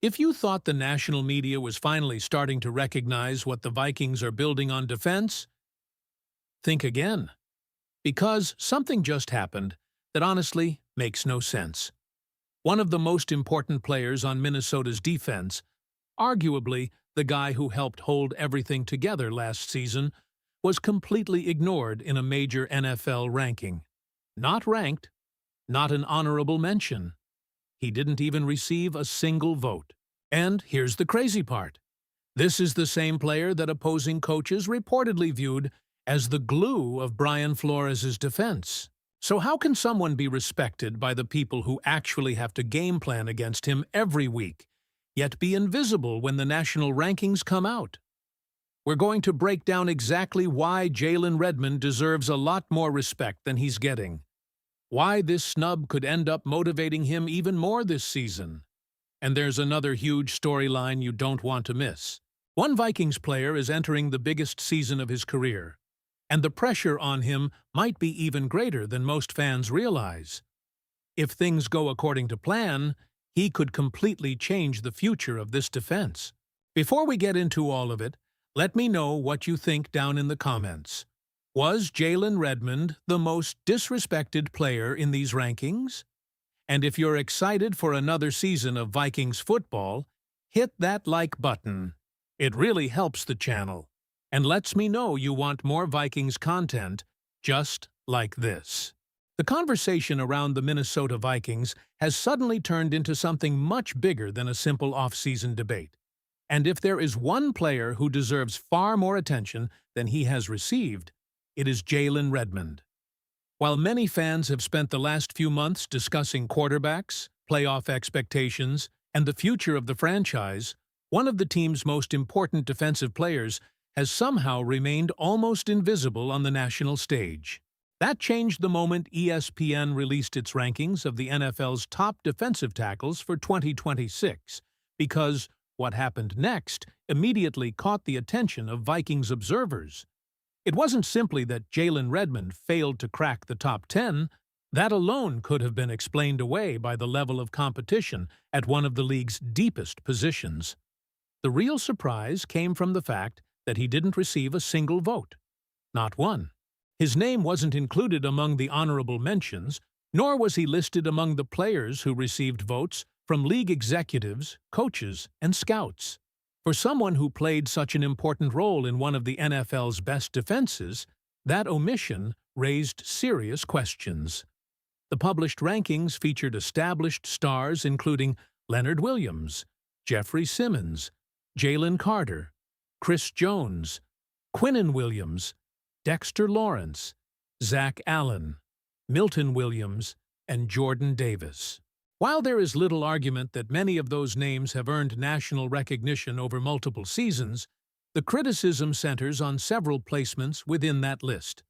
If you thought the national media was finally starting to recognize what the Vikings are building on defense, think again. Because something just happened that honestly makes no sense. One of the most important players on Minnesota's defense, arguably the guy who helped hold everything together last season, was completely ignored in a major NFL ranking. Not ranked, not an honorable mention. He didn't even receive a single vote. And here's the crazy part. This is the same player that opposing coaches reportedly viewed as the glue of Brian Flores' defense. So how can someone be respected by the people who actually have to game plan against him every week, yet be invisible when the national rankings come out? We're going to break down exactly why Jalen Redmond deserves a lot more respect than he's getting. Why this snub could end up motivating him even more this season. And there's another huge storyline you don't want to miss. One Vikings player is entering the biggest season of his career, and the pressure on him might be even greater than most fans realize. If things go according to plan, he could completely change the future of this defense. Before we get into all of it, let me know what you think down in the comments. Was Jalen Redmond the most disrespected player in these rankings? And if you're excited for another season of Vikings football, hit that like button. It really helps the channel and lets me know you want more Vikings content just like this. The conversation around the Minnesota Vikings has suddenly turned into something much bigger than a simple off-season debate. And if there is one player who deserves far more attention than he has received, it is Jalen Redmond. While many fans have spent the last few months discussing quarterbacks, playoff expectations, and the future of the franchise, one of the team's most important defensive players has somehow remained almost invisible on the national stage. That changed the moment ESPN released its rankings of the NFL's top defensive tackles for 2026, because what happened next immediately caught the attention of Vikings observers. It wasn't simply that Jalen Redmond failed to crack the top 10. That alone could have been explained away by the level of competition at one of the league's deepest positions. The real surprise came from the fact that he didn't receive a single vote. Not one. His name wasn't included among the honorable mentions, nor was he listed among the players who received votes from league executives, coaches, and scouts. For someone who played such an important role in one of the NFL's best defenses, that omission raised serious questions. The published rankings featured established stars including Leonard Williams, Jeffrey Simmons, Jalen Carter, Chris Jones, Quinnen Williams, Dexter Lawrence, Zach Allen, Milton Williams, and Jordan Davis. While there is little argument that many of those names have earned national recognition over multiple seasons, the criticism centers on several placements within that list.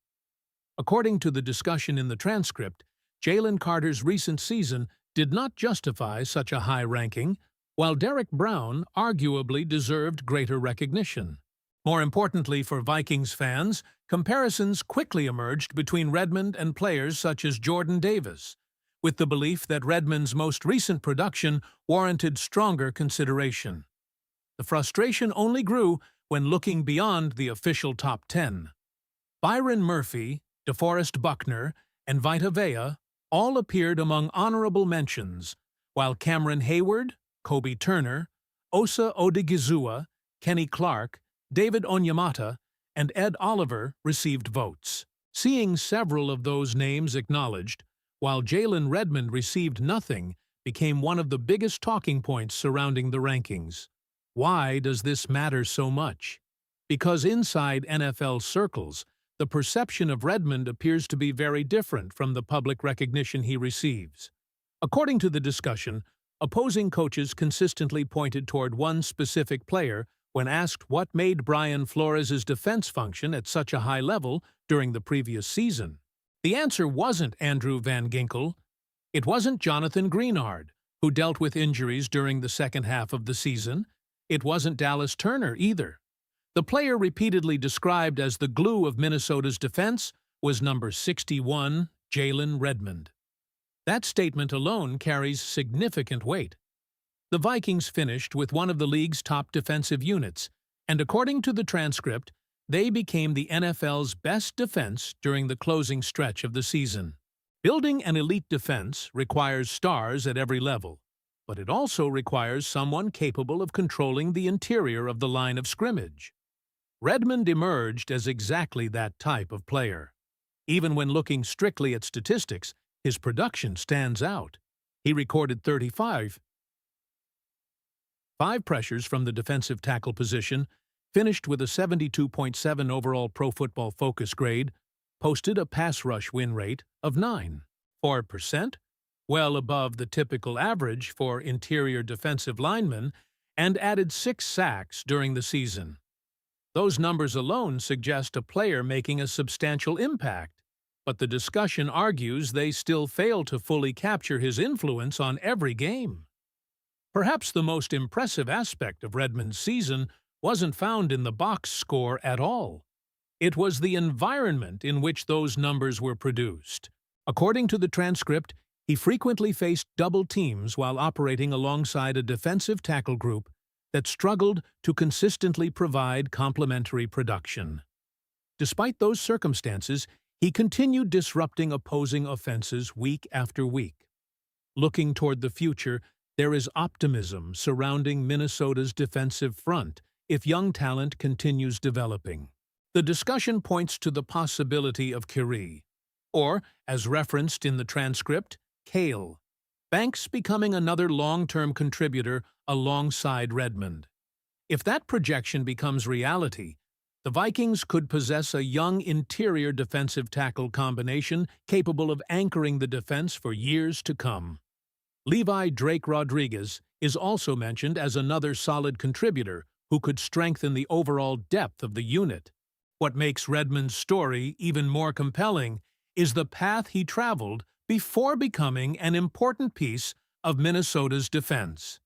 According to the discussion in the transcript, Jalen Carter's recent season did not justify such a high ranking, while Derek Brown arguably deserved greater recognition. More importantly for Vikings fans, comparisons quickly emerged between Redmond and players such as Jordan Davis, with the belief that Redmond's most recent production warranted stronger consideration. The frustration only grew when looking beyond the official top 10. Byron Murphy, DeForest Buckner, and Vita Vea all appeared among honorable mentions, while Cameron Hayward, Kobe Turner, Osa Odigizua, Kenny Clark, David Onyemata, and Ed Oliver received votes. Seeing several of those names acknowledged, while Jalen Redmond received nothing, became one of the biggest talking points surrounding the rankings. Why does this matter so much? Because inside NFL circles, the perception of Redmond appears to be very different from the public recognition he receives. According to the discussion, opposing coaches consistently pointed toward one specific player when asked what made Brian Flores' defense function at such a high level during the previous season. The answer wasn't Andrew Van Ginkel. It wasn't Jonathan Greenard, who dealt with injuries during the second half of the season. It wasn't Dallas Turner either. The player repeatedly described as the glue of Minnesota's defense was number 61, Jalen Redmond. That statement alone carries significant weight. The Vikings finished with one of the league's top defensive units, and according to the transcript, they became the NFL's best defense during the closing stretch of the season. Building an elite defense requires stars at every level, but it also requires someone capable of controlling the interior of the line of scrimmage. Redmond emerged as exactly that type of player. Even when looking strictly at statistics, his production stands out. He recorded 35 pressures from the defensive tackle position, finished with a 72.7 overall Pro Football Focus grade, posted a pass rush win rate of 9.4%, well above the typical average for interior defensive linemen, and added 6 sacks during the season. Those numbers alone suggest a player making a substantial impact, but the discussion argues they still fail to fully capture his influence on every game. Perhaps the most impressive aspect of Redmond's season wasn't found in the box score at all. It was the environment in which those numbers were produced. According to the transcript, he frequently faced double teams while operating alongside a defensive tackle group that struggled to consistently provide complementary production. Despite those circumstances, he continued disrupting opposing offenses week after week. Looking toward the future, there is optimism surrounding Minnesota's defensive front if young talent continues developing. The discussion points to the possibility of Kyrie, or, as referenced in the transcript, Kale, Banks becoming another long-term contributor alongside Redmond. If that projection becomes reality, the Vikings could possess a young interior defensive tackle combination capable of anchoring the defense for years to come. Levi Drake Rodriguez is also mentioned as another solid contributor who could strengthen the overall depth of the unit. What makes Redmond's story even more compelling is the path he traveled before becoming an important piece of Minnesota's defense.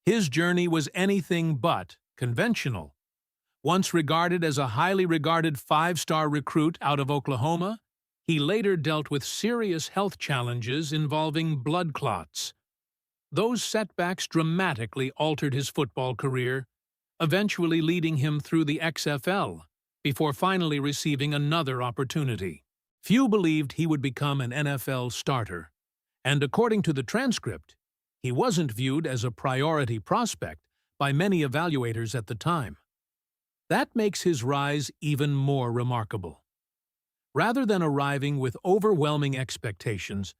His journey was anything but conventional. Once regarded as a highly regarded 5-star recruit out of Oklahoma, he later dealt with serious health challenges involving blood clots. Those setbacks dramatically altered his football career, eventually leading him through the XFL, before finally receiving another opportunity. Few believed he would become an NFL starter, and according to the transcript, he wasn't viewed as a priority prospect by many evaluators at the time. That makes his rise even more remarkable. Rather than arriving with overwhelming expectations,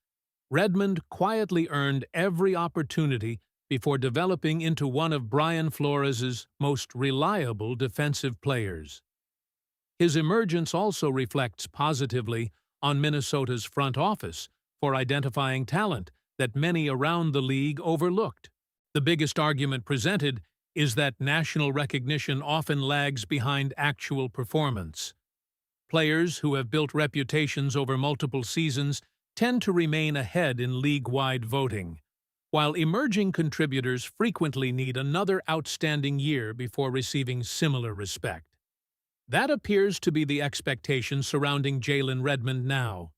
Redmond quietly earned every opportunity before developing into one of Brian Flores's most reliable defensive players. His emergence also reflects positively on Minnesota's front office for identifying talent that many around the league overlooked. The biggest argument presented is that national recognition often lags behind actual performance. Players who have built reputations over multiple seasons tend to remain ahead in league-wide voting, while emerging contributors frequently need another outstanding year before receiving similar respect. That appears to be the expectation surrounding Jalen Redmond now.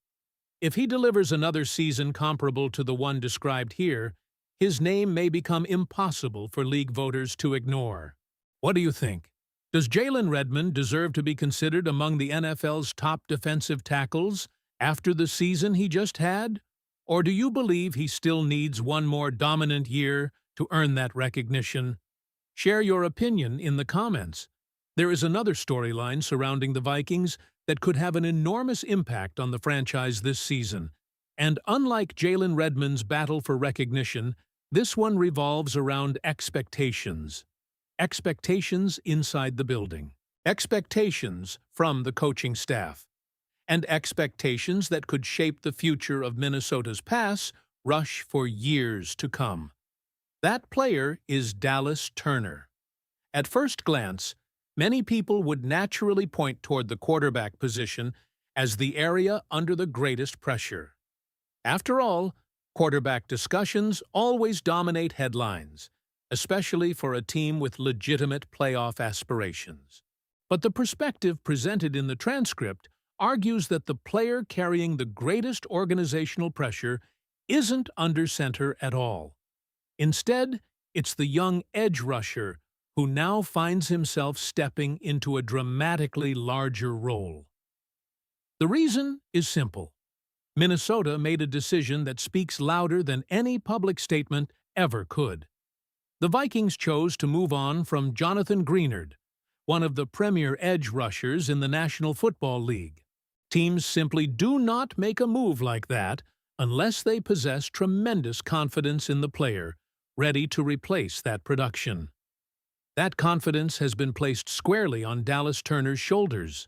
If he delivers another season comparable to the one described here, his name may become impossible for league voters to ignore. What do you think? Does Jalen Redmond deserve to be considered among the NFL's top defensive tackles after the season he just had? Or do you believe he still needs one more dominant year to earn that recognition? Share your opinion in the comments. There is another storyline surrounding the Vikings that could have an enormous impact on the franchise this season. And unlike Jalen Redmond's battle for recognition, this one revolves around expectations. Expectations inside the building. Expectations from the coaching staff. And expectations that could shape the future of Minnesota's pass rush for years to come. That player is Dallas Turner. At first glance, many people would naturally point toward the quarterback position as the area under the greatest pressure. After all, quarterback discussions always dominate headlines, especially for a team with legitimate playoff aspirations. But the perspective presented in the transcript argues that the player carrying the greatest organizational pressure isn't under center at all. Instead, It's the young edge rusher who now finds himself stepping into a dramatically larger role. The reason is simple. Minnesota made a decision that speaks louder than any public statement ever could. The Vikings chose to move on from Jonathan Greenard, one of the premier edge rushers in the National Football League. Teams simply do not make a move like that unless they possess tremendous confidence in the player, ready to replace that production. That confidence has been placed squarely on Dallas Turner's shoulders.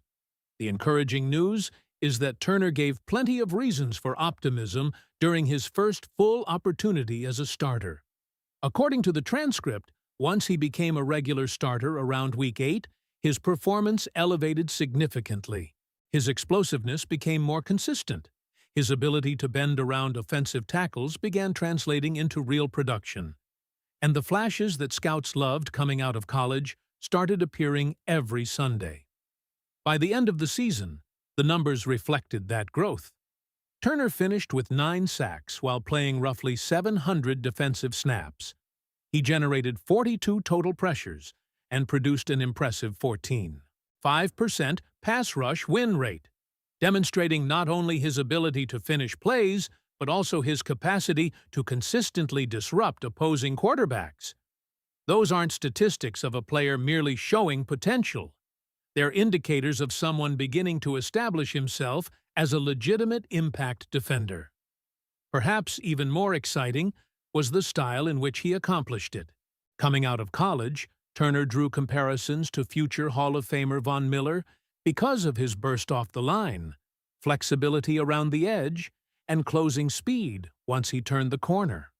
The encouraging news is that Turner gave plenty of reasons for optimism during his first full opportunity as a starter. According to the transcript, once he became a regular starter around Week 8, his performance elevated significantly. His explosiveness became more consistent. His ability to bend around offensive tackles began translating into real production. And the flashes that scouts loved coming out of college started appearing every Sunday. By the end of the season, the numbers reflected that growth. Turner finished with 9 sacks while playing roughly 700 defensive snaps. He generated 42 total pressures and produced an impressive 14.5% pass rush win rate, demonstrating not only his ability to finish plays, but also his capacity to consistently disrupt opposing quarterbacks. Those aren't statistics of a player merely showing potential. They're indicators of someone beginning to establish himself as a legitimate impact defender. Perhaps even more exciting was the style in which he accomplished it. Coming out of college, Turner drew comparisons to future Hall of Famer Von Miller because of his burst off the line, flexibility around the edge, and closing speed once he turned the corner.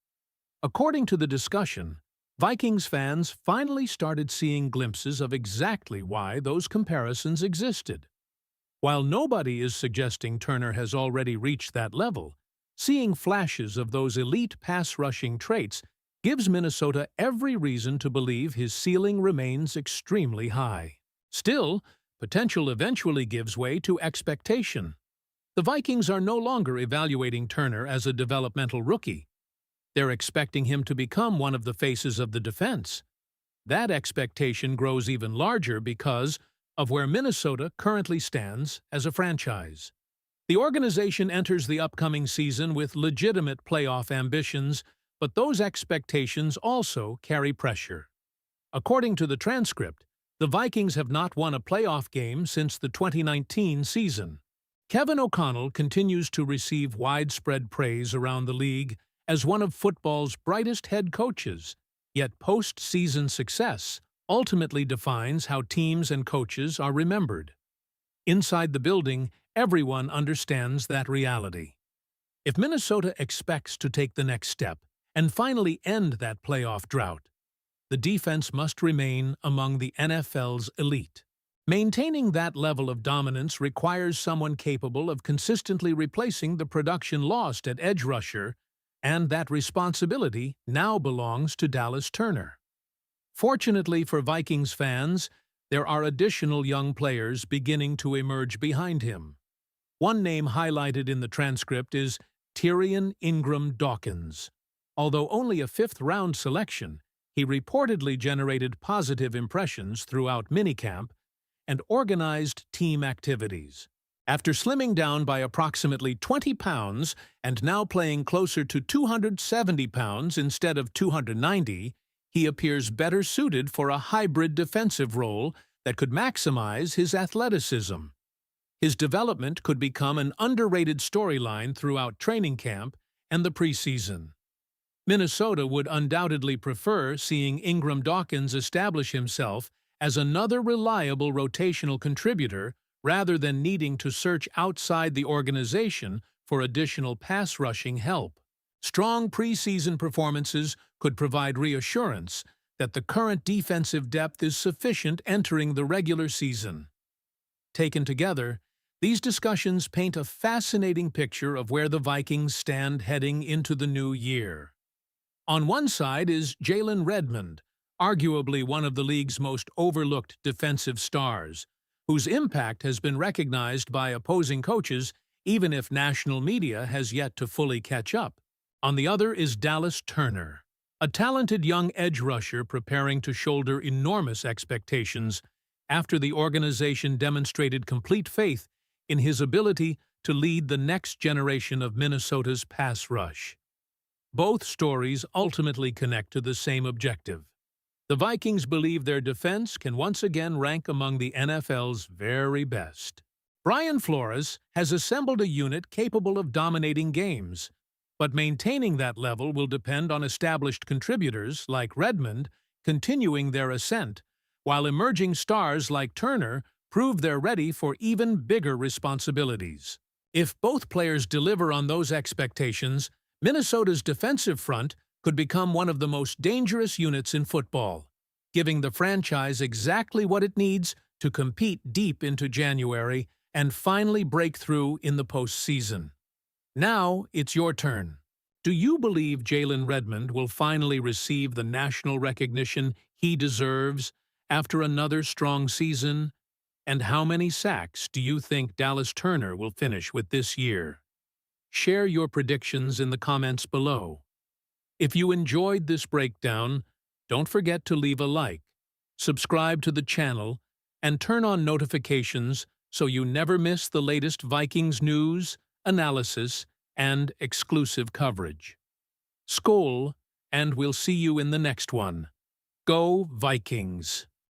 According to the discussion, Vikings fans finally started seeing glimpses of exactly why those comparisons existed. While nobody is suggesting Turner has already reached that level, seeing flashes of those elite pass-rushing traits gives Minnesota every reason to believe his ceiling remains extremely high. Still, potential eventually gives way to expectation. The Vikings are no longer evaluating Turner as a developmental rookie. They're expecting him to become one of the faces of the defense. That expectation grows even larger because of where Minnesota currently stands as a franchise. The organization enters the upcoming season with legitimate playoff ambitions, but those expectations also carry pressure. According to the transcript, the Vikings have not won a playoff game since the 2019 season. Kevin O'Connell continues to receive widespread praise around the league as one of football's brightest head coaches, yet post-season success ultimately defines how teams and coaches are remembered. Inside the building, everyone understands that reality. If Minnesota expects to take the next step and finally end that playoff drought, the defense must remain among the NFL's elite. Maintaining that level of dominance requires someone capable of consistently replacing the production lost at edge rusher, and that responsibility now belongs to Dallas Turner. Fortunately for Vikings fans, there are additional young players beginning to emerge behind him. One name highlighted in the transcript is Tyrion Ingram-Dawkins. Although only a fifth-round selection, he reportedly generated positive impressions throughout minicamp and organized team activities. After slimming down by approximately 20 pounds and now playing closer to 270 pounds instead of 290, he appears better suited for a hybrid defensive role that could maximize his athleticism. His development could become an underrated storyline throughout training camp and the preseason. Minnesota would undoubtedly prefer seeing Ingram-Dawkins establish himself as another reliable rotational contributor rather than needing to search outside the organization for additional pass-rushing help. Strong preseason performances could provide reassurance that the current defensive depth is sufficient entering the regular season. Taken together, these discussions paint a fascinating picture of where the Vikings stand heading into the new year. On one side is Jalen Redmond, arguably one of the league's most overlooked defensive stars, whose impact has been recognized by opposing coaches even if national media has yet to fully catch up. On the other is Dallas Turner, A talented young edge rusher preparing to shoulder enormous expectations after the organization demonstrated complete faith in his ability to lead the next generation of Minnesota's pass rush. Both stories ultimately connect to the same objective. The Vikings believe their defense can once again rank among the NFL's very best. Brian Flores has assembled a unit capable of dominating games, but maintaining that level will depend on established contributors like Redmond continuing their ascent, while emerging stars like Turner prove they're ready for even bigger responsibilities. If both players deliver on those expectations, Minnesota's defensive front could become one of the most dangerous units in football, giving the franchise exactly what it needs to compete deep into January and finally break through in the postseason. Now it's your turn. Do you believe Jalen Redmond will finally receive the national recognition he deserves after another strong season? And how many sacks do you think Dallas Turner will finish with this year? Share your predictions in the comments below. If you enjoyed this breakdown, don't forget to leave a like, subscribe to the channel, and turn on notifications so you never miss the latest Vikings news, analysis, and exclusive coverage. SKOL, and we'll see you in the next one. Go Vikings!